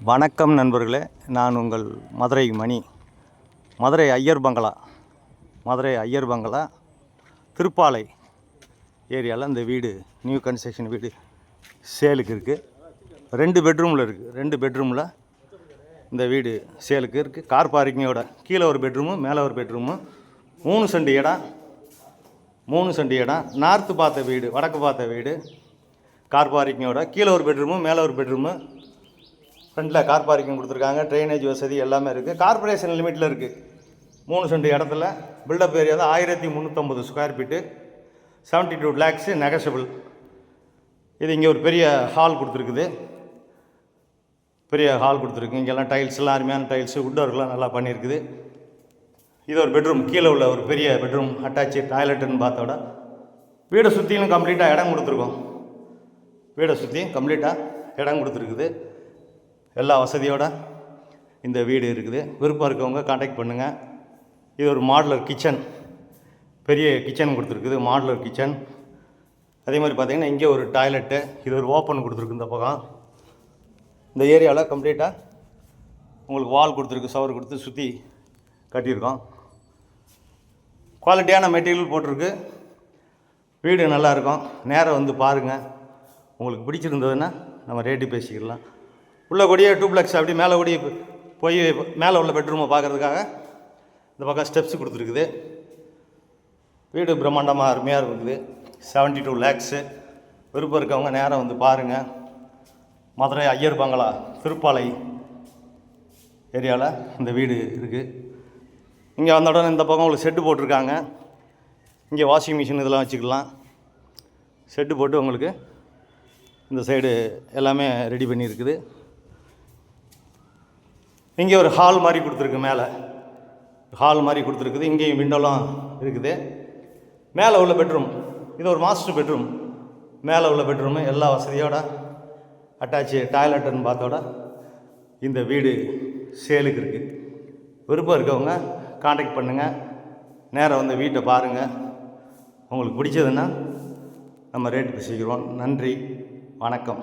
வணக்கம் நண்பர்களே, நான் உங்கள் மதுரை மணி. மதுரை ஐயர் பங்களா திருப்பாலை ஏரியாவில் இந்த வீடு நியூ கன்ஸ்ட்ரக்ஷன் வீடு சேலுக்கு இருக்குது. 2 பெட்ரூமில் இருக்குது. 2 பெட்ரூமில் இந்த வீடு சேலுக்கு இருக்குது. கார் பார்க்கிங்கோட கீழே ஒரு பெட்ரூமு, மேலே ஒரு பெட்ரூமு, 3 சென்ட் இடம். 3 சென்ட் இடம். நார்த்து பார்த்த வீடு, வடக்கு பார்த்த வீடு. கார் பார்க்கிங்கோட கீழே ஒரு பெட்ரூமு, மேலே ஒரு பெட்ரூமு. ஃப்ரண்டில் கார் பார்க்கிங் கொடுத்துருக்காங்க. ட்ரைனேஜ் வசதி எல்லாமே இருக்குது. கார்பரேஷன் லிமிட்டில் இருக்குது. 3 சென்ட் இடத்துல பில்டப் ஏரியா தான். 1350 ஸ்கொயர் ஃபீட்டு, 72 lakhs நெகஷபிள். இது இங்கே ஒரு பெரிய ஹால் கொடுத்துருக்குது. இங்கெல்லாம் டைல்ஸ்லாம் அருமையான டைல்ஸு, வுட் ஒர்க்லாம் நல்லா பண்ணியிருக்குது. இது ஒரு பெட்ரூம், கீழே உள்ள ஒரு பெரிய பெட்ரூம், அட்டாச்சு டாய்லெட்டுன்னு பார்த்தோட வீடை சுற்றிலும் கம்ப்ளீட்டாக இடம் கொடுத்துருக்கோம். கொடுத்துருக்குது. எல்லா வசதியோடு இந்த வீடு இருக்குது. விருப்பம் இருக்கவங்க காண்டாக்ட் பண்ணுங்கள். இது ஒரு மாடுலர் கிச்சன், பெரிய கிச்சன் கொடுத்துருக்குது, மாடுலர் கிச்சன். அதே மாதிரி பார்த்திங்கன்னா இங்கே ஒரு டாய்லெட்டு, இது ஒரு ஓப்பன் கொடுத்துருக்கு. இந்த பக்கம் இந்த ஏரியாவில் கம்ப்ளீட்டாக உங்களுக்கு வால் கொடுத்துருக்கு, சவர் கொடுத்து சுற்றி கட்டியிருக்கோம். குவாலிட்டியான மெட்டீரியல் போட்டிருக்கு. வீடு நல்லாயிருக்கும். நேரம் வந்து பாருங்கள். உங்களுக்கு பிடிச்சிருந்ததுன்னா நம்ம ரேட்டு பேசிக்கலாம். உள்ள கூடிய டூப்ளெக்ஸ் அப்படி மேலே கூடிய போய் மேலே உள்ள பெட்ரூமை பார்க்குறதுக்காக இந்த பக்கம் ஸ்டெப்ஸ் கொடுத்துருக்குது. வீடு பிரம்மாண்டமாக அருமையாக இருக்குது. 72 lakhs. விருப்பம் இருக்கவங்க நேரம் வந்து பாருங்கள். மதுரை ஐயர் பங்களா திருப்பாலை ஏரியாவில் இந்த வீடு இருக்குது. இங்கே வந்த உடனே இந்த பக்கம் உங்களுக்கு செட்டு போட்டிருக்காங்க. இங்கே வாஷிங் மிஷின் இதெல்லாம் வச்சுக்கலாம். செட்டு போட்டு உங்களுக்கு இந்த சைடு எல்லாமே ரெடி பண்ணியிருக்குது. இங்கே ஒரு ஹால் மாதிரி கொடுத்துருக்குது. இங்கேயும் விண்டோலாம் இருக்குது. மேலே உள்ள பெட்ரூம், இது ஒரு மாஸ்டர் பெட்ரூம். மேலே உள்ள பெட்ரூமு எல்லா வசதியோட அட்டாச்சு டாய்லெட்டுன்னு பார்த்தோட இந்த வீடு சேலுக்கு இருக்குது. விருப்பம் இருக்கவங்க காண்டாக்ட் பண்ணுங்கள். நேரம் வந்து வீட்டை பாருங்கள். உங்களுக்கு பிடிச்சதுன்னா நம்ம ரேட்டு பேசிக்கிறோம். நன்றி, வணக்கம்.